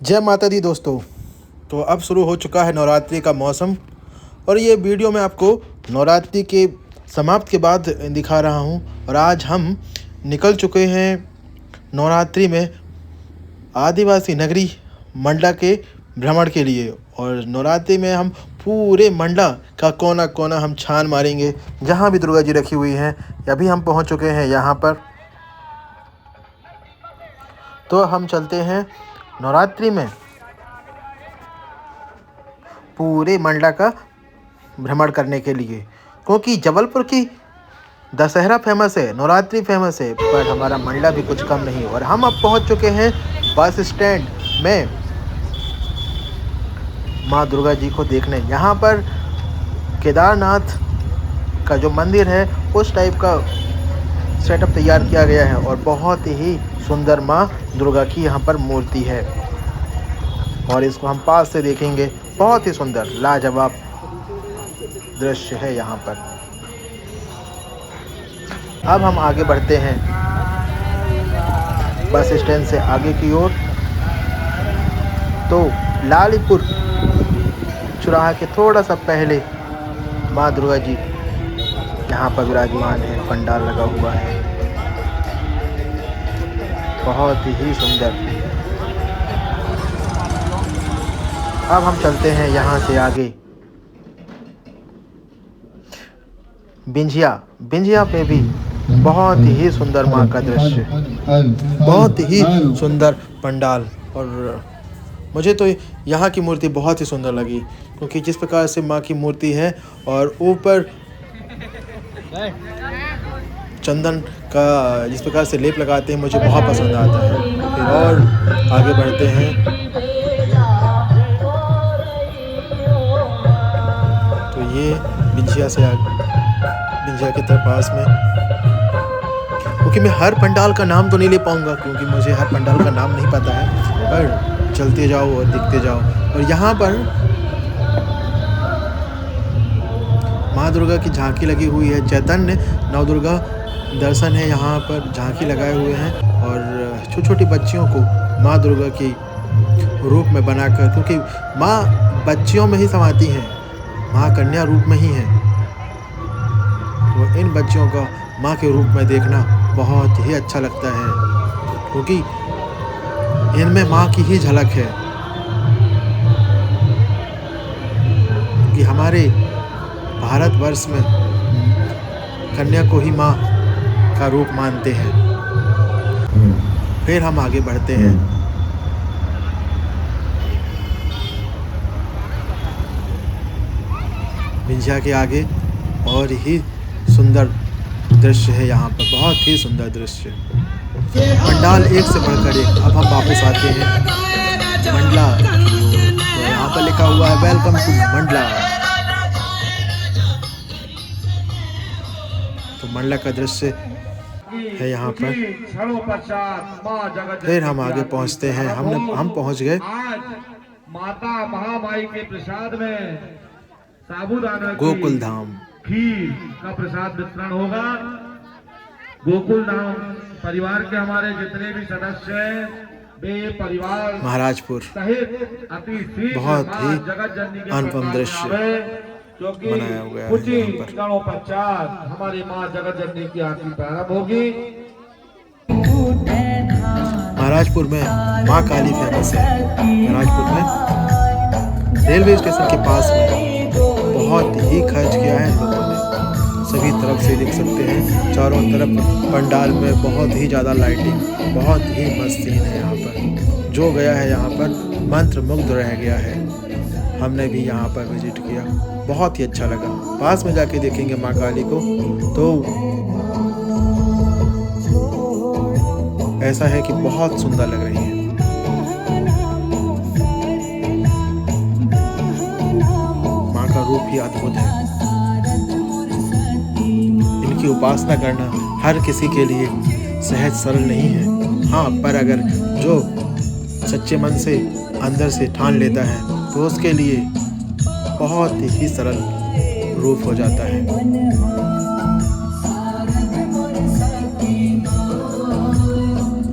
जय माता दी दोस्तों। तो अब शुरू हो चुका है नवरात्रि का मौसम और ये वीडियो मैं आपको नवरात्रि के समाप्त के बाद दिखा रहा हूँ। और आज हम निकल चुके हैं नवरात्रि में आदिवासी नगरी मंडला के भ्रमण के लिए। और नवरात्रि में हम पूरे मंडला का कोना कोना हम छान मारेंगे, जहाँ भी दुर्गा जी रखी हुई हैं। अभी हम पहुँच चुके हैं यहाँ पर, तो हम चलते हैं नवरात्रि में पूरे मंडला का भ्रमण करने के लिए, क्योंकि जबलपुर की दशहरा फेमस है, नवरात्रि फेमस है, पर हमारा मंडला भी कुछ कम नहीं। और हम अब पहुंच चुके हैं बस स्टैंड में माँ दुर्गा जी को देखने। यहाँ पर केदारनाथ का जो मंदिर है उस टाइप का सेटअप तैयार किया गया है और बहुत ही सुंदर माँ दुर्गा की यहाँ पर मूर्ति है। और इसको हम पास से देखेंगे, बहुत ही सुंदर लाजवाब दृश्य है यहाँ पर। अब हम आगे बढ़ते हैं बस स्टैंड से आगे की ओर, तो लालीपुर चौराहा के थोड़ा सा पहले माँ दुर्गा जी यहाँ पर विराजमान है। पंडाल लगा हुआ है, बहुत ही सुंदर। अब हम चलते हैं यहाँ से आगे बिंझिया पे भी बहुत ही सुंदर माँ का दृश्य, बहुत ही सुंदर पंडाल। और मुझे तो यहाँ की मूर्ति बहुत ही सुंदर लगी, क्योंकि जिस प्रकार से माँ की मूर्ति है और ऊपर चंदन का जिस प्रकार से लेप लगाते हैं, मुझे बहुत पसंद आता है। फिर और आगे बढ़ते हैं, तो ये बिंझिया के तरफ पास में, क्योंकि मैं हर पंडाल का नाम तो नहीं ले पाऊंगा, क्योंकि मुझे हर पंडाल का नाम नहीं पता है, पर चलते जाओ और दिखते जाओ। और यहाँ पर माँ दुर्गा की झांकी लगी हुई है, चैतन्य नवदुर्गा दर्शन है, यहाँ पर झांकी लगाए हुए हैं। और छोटी छोटी बच्चियों को माँ दुर्गा की रूप में बनाकर, क्योंकि माँ बच्चियों में ही समाती हैं, माँ कन्या रूप में ही हैं, तो इन बच्चियों का माँ के रूप में देखना बहुत ही अच्छा लगता है, क्योंकि इनमें माँ की ही झलक है। कि हमारे भारतवर्ष में कन्या को ही माँ का रूप मानते हैं। फिर हम आगे बढ़ते हैं, बिंझिया के आगे और ही सुंदर दृश्य है यहाँ पर, बहुत ही सुंदर दृश्य, पंडाल एक से बढ़कर एक। अब हम वापस आते हैं मंडला की ओर, तो यहाँ पर लिखा हुआ है वेलकम टू मंडला। तो मंडला का दृश्य है यहाँ पर। फिर हम आगे पहुँचते हैं, हम पहुँच गए माता महामाई के प्रसाद में साबूदाना गोकुल धाम। खीर का प्रसाद वितरण होगा। गोकुल धाम परिवार के हमारे जितने भी सदस्य हैं, वे परिवार महाराजपुर सहित अति शीघ्र बहुत ही जगत जननी के अनुपम दृश्य क्योंकि बनाया हुआ है। कुछ ही क्षणों पश्चात हमारी माँ जगत जननी की आरती प्रारंभ होगी। महाराजपुर में माँ काली फेमस है। महाराजपुर में रेलवे स्टेशन के पास में बहुत ही खर्च किया है लोगों ने, सभी तरफ से देख सकते हैं, चारों तरफ पंडाल में बहुत ही ज़्यादा लाइटिंग, बहुत ही मस्त सीन है यहाँ पर। जो गया है यहाँ पर मंत्रमुग्ध रह गया है। हमने भी यहाँ पर विजिट किया, बहुत ही अच्छा लगा। पास में जाके देखेंगे माँ काली को, तो ऐसा है कि बहुत सुंदर लग रही है। माँ का रूप ही अद्भुत है। इनकी उपासना करना हर किसी के लिए सहज सरल नहीं है। हाँ, पर अगर जो सच्चे मन से अंदर से ठान लेता है तो उसके लिए बहुत ही सरल रूप हो जाता है।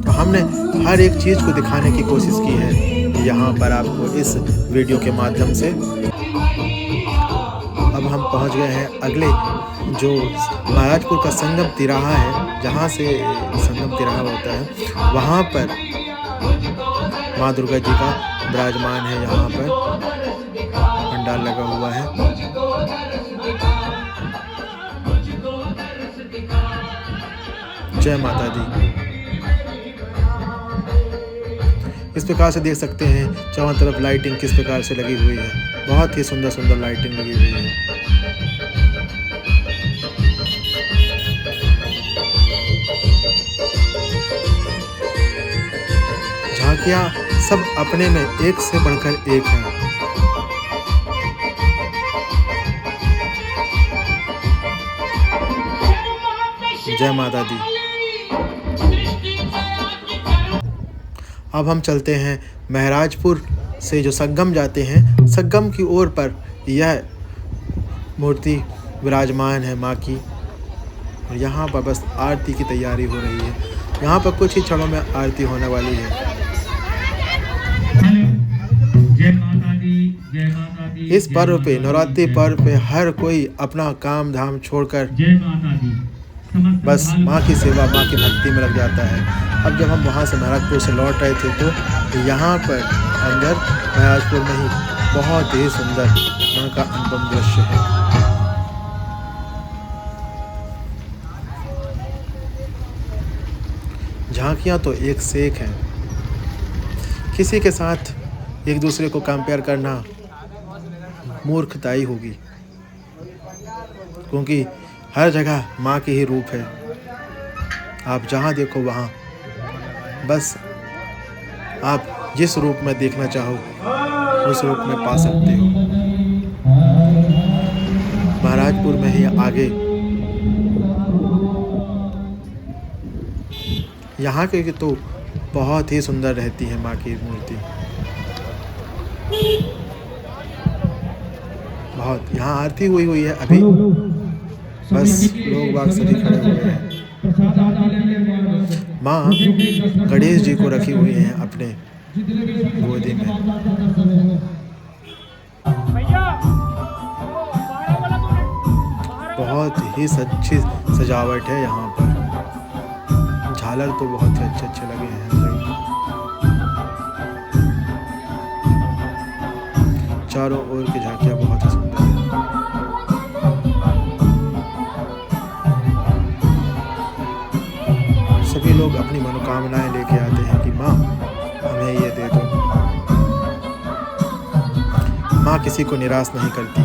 तो हमने हर एक चीज़ को दिखाने की कोशिश की है। यहाँ पर आपको इस वीडियो के माध्यम से। अब हम पहुँच गए हैं अगले जो महाराजपुर का संगम तिराहा है, जहाँ से संगम तिराहा होता है, वहाँ पर माँ दुर्गा जी का विराजमान है। यहाँ पर पंडाल लगा हुआ है। जय माता दी। इस प्रकार से देख सकते हैं चारों तरफ लाइटिंग किस प्रकार से लगी हुई है। बहुत ही सुंदर सुंदर लाइटिंग लगी हुई है। झांकियां सब अपने में एक से बढ़कर एक हैं। जय माता दी। अब हम चलते हैं महराजपुर से जो संगम जाते हैं, संगम की ओर पर यह मूर्ति विराजमान है माँ की। और यहाँ पर बस आरती की तैयारी हो रही है। यहाँ पर कुछ ही क्षणों में आरती होने वाली है। जय माता दी, जय माता दी। इस पर्व पे, नवरात्रि पर्व पे हर कोई अपना काम धाम छोड़कर जय माता दी बस माँ की सेवा, माँ की भक्ति में लग जाता है। अब जब हम वहाँ से महराजपुर से लौट रहे थे तो यहाँ पर अंदर महराजपुर में ही बहुत ही सुंदर माँ का अनुपम दृश्य है। झांकियाँ तो एक से एक हैं। किसी के साथ एक दूसरे को कंपेयर करना मूर्खताई होगी, क्योंकि हर जगह माँ के ही रूप है। आप जहाँ देखो वहाँ बस आप जिस रूप में देखना चाहो उस रूप में पा सकते हो। महराजपुर में ही आगे यहाँ के तो बहुत ही सुंदर रहती है माँ की मूर्ति। बहुत यहाँ आरती हुई है अभी, बस लोग बाग सभी खड़े हुए हैं। माँ गणेश जी को रखी हुई हैं अपने गोदी में। बहुत ही अच्छी सजावट है यहाँ पर। झालर तो बहुत ही अच्छे अच्छे लगे हैं। चारों ओर की झांकियाँ बहुत ही सुंदर है। सभी लोग अपनी मनोकामनाएं लेके आते हैं कि माँ हमें ये दे दो। माँ किसी को निराश नहीं करती।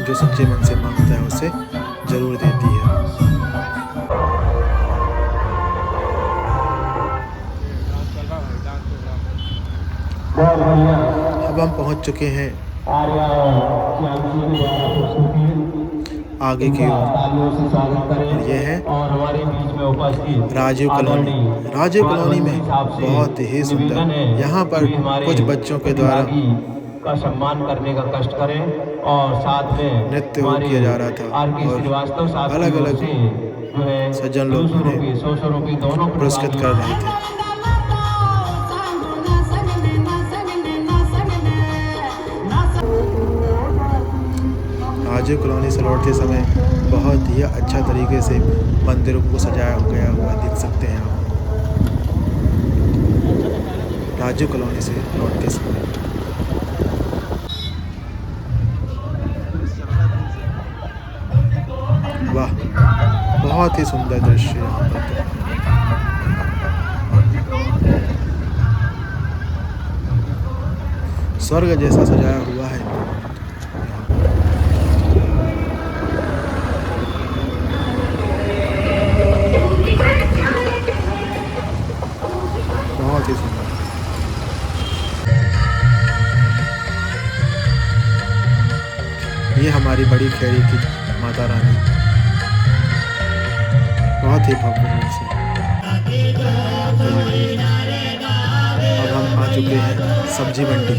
जो सच्चे मन से मांगता है उसे जरूर देती है। अब हम पहुंच चुके हैं आगे की ओर। ये है राजीव कॉलोनी। राजीव कॉलोनी में बहुत ही सुंदर, यहाँ पर कुछ बच्चों के द्वारा का सम्मान करने का कष्ट करें और साथ में नृत्य किया जा रहा था और अलग अलग सज्जन लोग उन्हें पुरस्कृत कर रहे थे। राजीव कॉलोनी से लौटते समय बहुत ही अच्छा तरीके से मंदिरों को सजाया गया हुआ देख सकते हैं आप राजीव कॉलोनी से लौटते समय। वाह, बहुत ही सुंदर दृश्य यहाँ पर तो स्वर्ग जैसा सजाया हुआ है। बहुत ही सुंदर। ये हमारी बड़ी खेड़ी की माता रानी बहुत ही भव्य रूप से। अब हम आ चुके हैं सब्जी मंडी,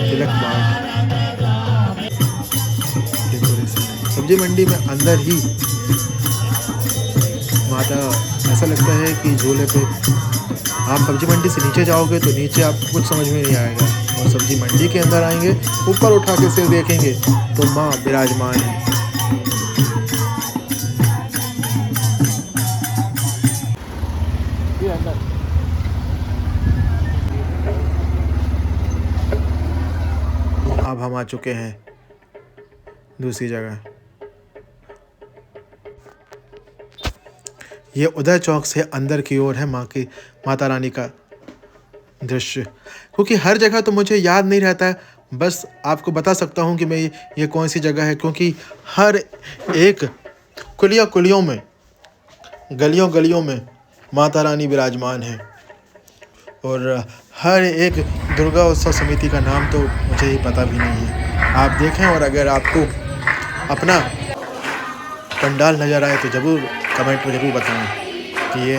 तिलक बाग डेकोरेशन। सब्जी मंडी में अंदर ही माता, ऐसा लगता है कि झूले पे आप सब्जी मंडी से नीचे जाओगे तो नीचे आपको कुछ समझ में नहीं आएगा, और सब्जी मंडी के अंदर आएंगे, ऊपर उठा के सिर देखेंगे तो माँ विराजमान है। अब हम आ चुके हैं दूसरी जगह। ये उदय चौक से अंदर की ओर है माता रानी का दृश्य, क्योंकि हर जगह तो मुझे याद नहीं रहता है, बस आपको बता सकता हूँ कि मैं ये कौन सी जगह है, क्योंकि हर एक कुलियों में, गलियों गलियों में माता रानी विराजमान है। और हर एक दुर्गा उत्सव समिति का नाम तो मुझे ही पता भी नहीं है। आप देखें, और अगर आपको अपना पंडाल नज़र आए तो ज़रूर कमेंट में ज़रूर बताएं कि ये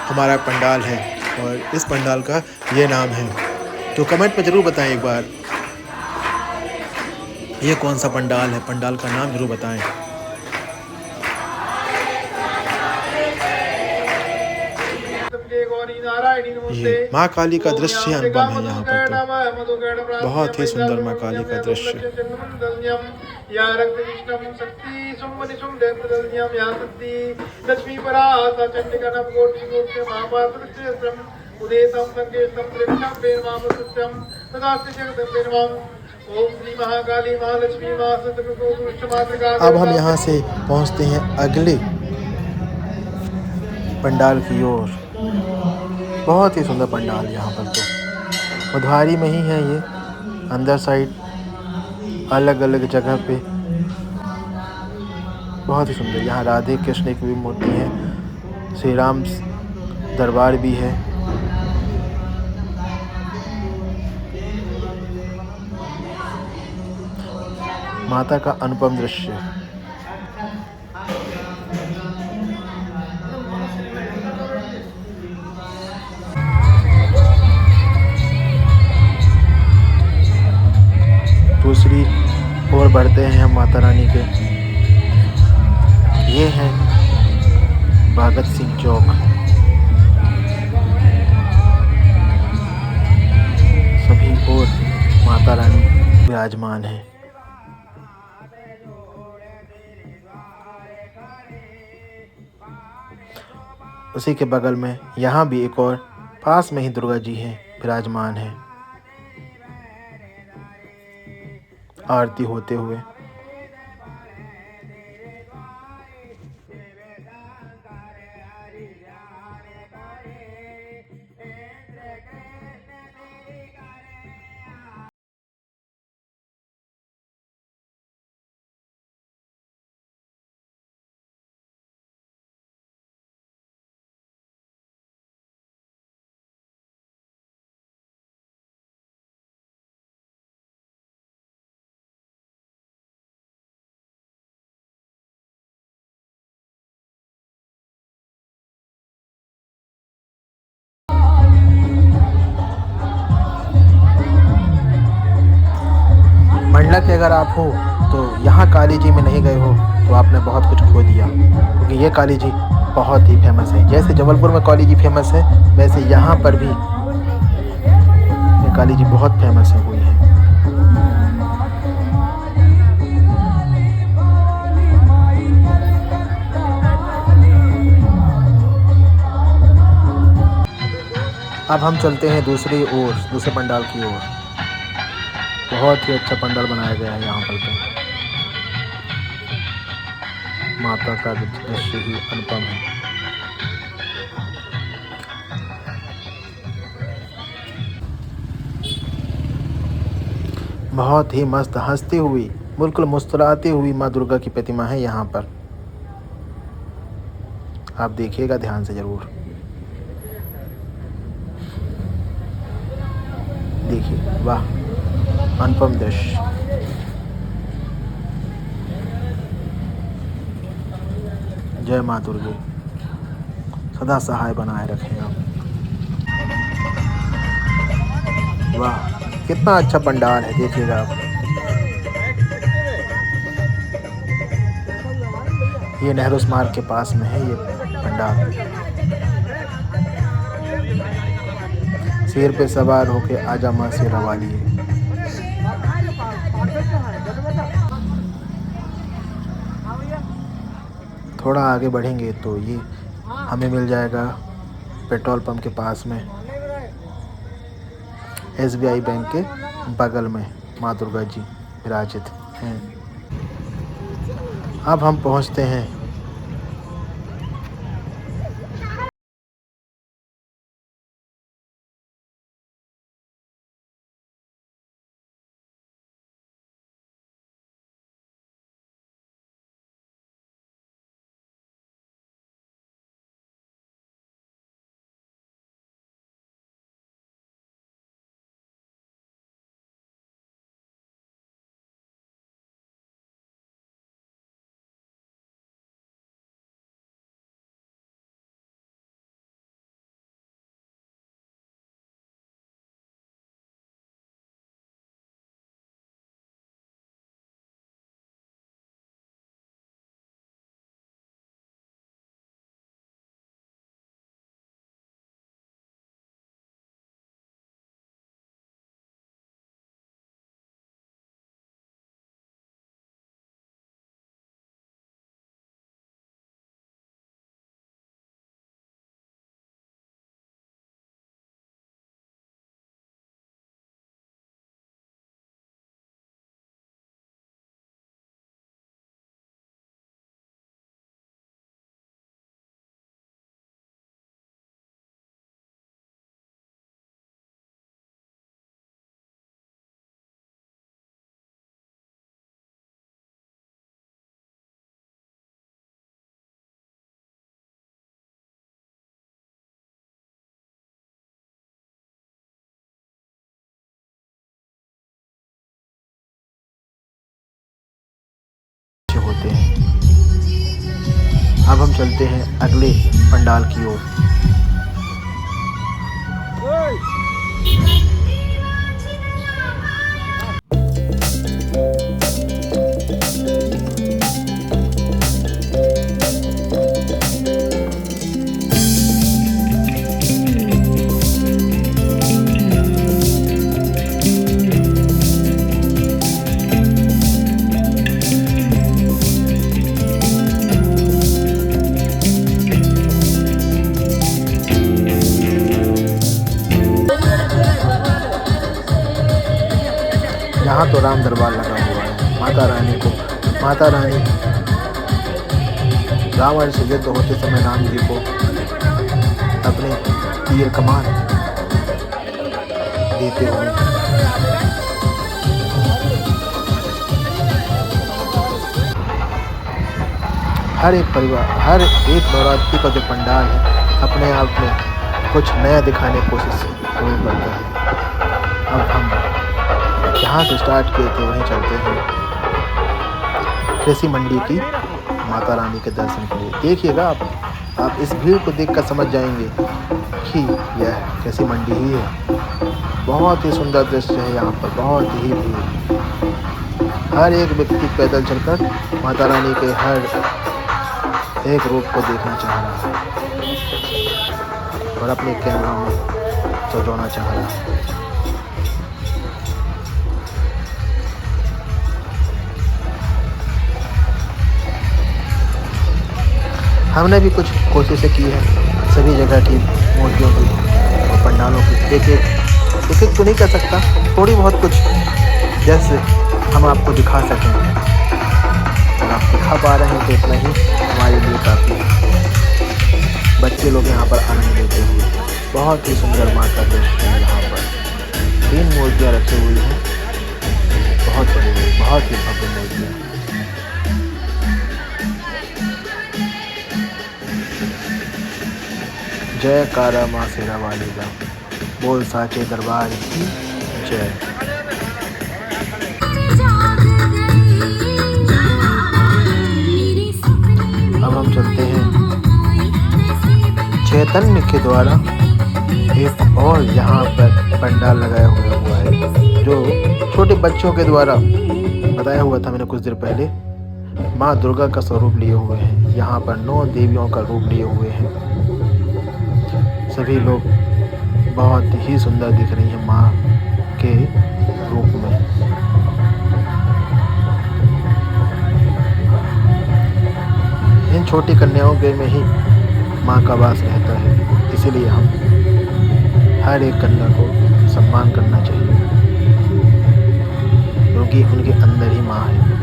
हमारा पंडाल है और इस पंडाल का ये नाम है। तो कमेंट में ज़रूर बताएं एक बार, ये कौन सा पंडाल है, पंडाल का नाम ज़रूर बताएं। ये माँ काली का दृश्य अनुपम है। यहाँ पर तो बहुत ही सुंदर माँ काली का दृश्य। अब हम यहाँ से पहुँचते हैं अगले पंडाल की ओर। बहुत ही सुंदर पंडाल यहाँ पर तो बुधवारी में ही है ये, अंदर साइड अलग अलग जगह पे बहुत ही सुंदर। यहाँ राधे कृष्ण की भी मूर्ति है, श्री राम दरबार भी है। माता का अनुपम दृश्य। दूसरी ओर बढ़ते हैं हम माता रानी के। ये है भगत सिंह चौक। सभी ओर माता रानी विराजमान है। उसी के बगल में यहाँ भी एक और पास में ही दुर्गा जी हैं, विराजमान है आरती होते हुए। मंडला के अगर आप हो तो यहाँ काली जी में नहीं गए हो तो आपने बहुत कुछ खो दिया, क्योंकि ये काली जी बहुत ही फेमस है। जैसे जबलपुर में काली जी फेमस है, वैसे यहाँ पर भी ये काली जी बहुत फेमस हुई है। अब हम चलते हैं दूसरी ओर, दूसरे पंडाल की ओर। बहुत ही अच्छा पंडाल बनाया गया है यहाँ पर तो। माता का दृश्य ही अनुपम है। बहुत ही मस्त हंसती हुई, बिल्कुल मुस्कुराती हुई माँ दुर्गा की प्रतिमा है यहाँ पर। आप देखिएगा ध्यान से जरूर, देखिए, वाह अनुपम दृश्य। जय माँ दुर्गे, सदा सहाय बनाए रखें आप। वाह कितना अच्छा पंडाल है, देखिएगा आप। ये नेहरू स्मारक के पास में है ये पंडाल। शेर पे सवार होके आजा माँ शेरा वाली है। थोड़ा आगे बढ़ेंगे तो ये हमें मिल जाएगा पेट्रोल पंप के पास में SBI बैंक के बगल में माँ दुर्गा जी विराजित हैं। अब हम पहुंचते हैं होते हैं। अब हम चलते हैं अगले पंडाल की ओर। यहाँ तो राम दरबार लगा हुआ है। माता रानी रावण से युद्ध होते समय राम जी को अपने तीर कमान देते हुए हर एक नवरात्रि का जो पंडाल है अपने आप में कुछ नया दिखाने की कोशिश जरूर करता है। अब हम जहाँ से स्टार्ट किए थे वहीं चलते हैं कृषि मंडी की माता रानी के दर्शन के लिए। देखिएगा आप इस भीड़ को देखकर समझ जाएंगे कि यह कृषि मंडी ही है। बहुत ही सुंदर दृश्य है यहाँ पर, बहुत ही भीड़। हर एक व्यक्ति पैदल चलकर माता रानी के हर एक रूप को देखना चाह रहा है और अपने कैमरा में सजोना चाह रहा है। हमने भी कुछ कोशिशें की है सभी जगह की मूर्तियों की और पंडालों की। एक तो नहीं कर सकता, थोड़ी बहुत कुछ जैसे हम आपको दिखा सकें और आप दिखा पा रहे हैं तो इतना ही हमारे लिए काफ़ी है। बच्चे लोग यहाँ पर आनंद लेते हुए बहुत ही सुंदर माता दृश्य है। यहाँ पर 3 मूर्तियाँ रखी हुई हैं, बहुत बड़ी, बहुत ही भव्य मूर्तियाँ। जयकारा माँ शेरा वाली का, बोल साचे दरबार की जय। अब हम चलते हैं चैतन्य के द्वारा एक और यहाँ पर पंडाल लगाया हुआ है जो छोटे बच्चों के द्वारा बताया हुआ था मैंने कुछ देर पहले। माँ दुर्गा का स्वरूप लिए हुए हैं। यहाँ पर 9 देवियों का रूप लिए हुए हैं। सभी लोग बहुत ही सुंदर दिख रही हैं माँ के रूप में। इन छोटी कन्याओं के में ही माँ का वास रहता है, इसीलिए हम हर एक कन्या को सम्मान करना चाहिए, क्योंकि उनके अंदर ही माँ है।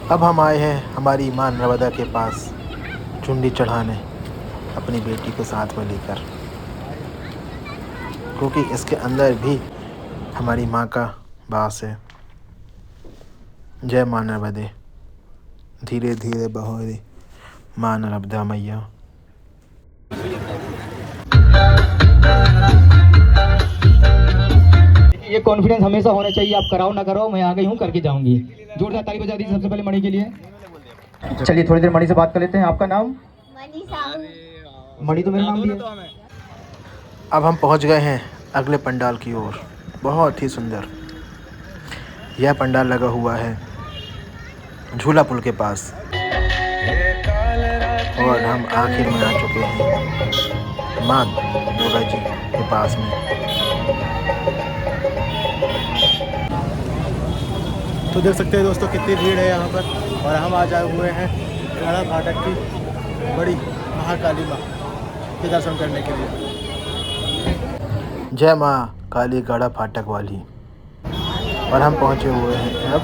अब हम आए हैं हमारी माँ नर्मदा के पास चुंडी चढ़ाने, अपनी बेटी को साथ में लेकर, क्योंकि इसके अंदर भी हमारी माँ का वास है। जय माँ नर्मदे, धीरे धीरे बहो रे माँ नर्मदा मैया। ये कॉन्फिडेंस हमेशा होना चाहिए, आप कराओ ना कराओ, मैं आ गई हूँ, करके जाऊंगी। जोरदार ताली बजा दीजिए सबसे पहले मणि के लिए। चलिए थोड़ी देर मणि से बात कर लेते हैं। आपका नाम? मणि तो मेरा नाम भी है। अब हम पहुंच गए हैं अगले पंडाल की ओर। बहुत ही सुंदर यह पंडाल लगा हुआ है झूला पुल के पास, और हम आखिर में आ चुके हैं माँ दुर्गा जी के पास में। तो देख सकते हैं दोस्तों कितनी भीड़ है यहाँ पर, और हम आ जाए हुए हैं गड़ा फाटक की बड़ी महाकाली माँ के दर्शन करने के लिए। जय माँ काली गड़ा फाटक वाली। और हम पहुँचे हुए हैं अब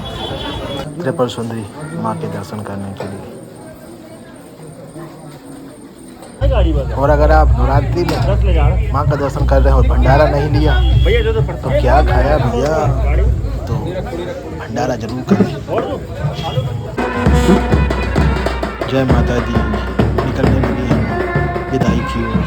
त्रिपुर सुंदरी माँ के दर्शन करने के लिए। और अगर आप नवरात्रि में माँ का दर्शन कर रहे हो और भंडारा नहीं लिया तो क्या खाया भैया, तो भंडारा जरूर करें। जय माता दी। निकलने लगी है विदाई की ओर।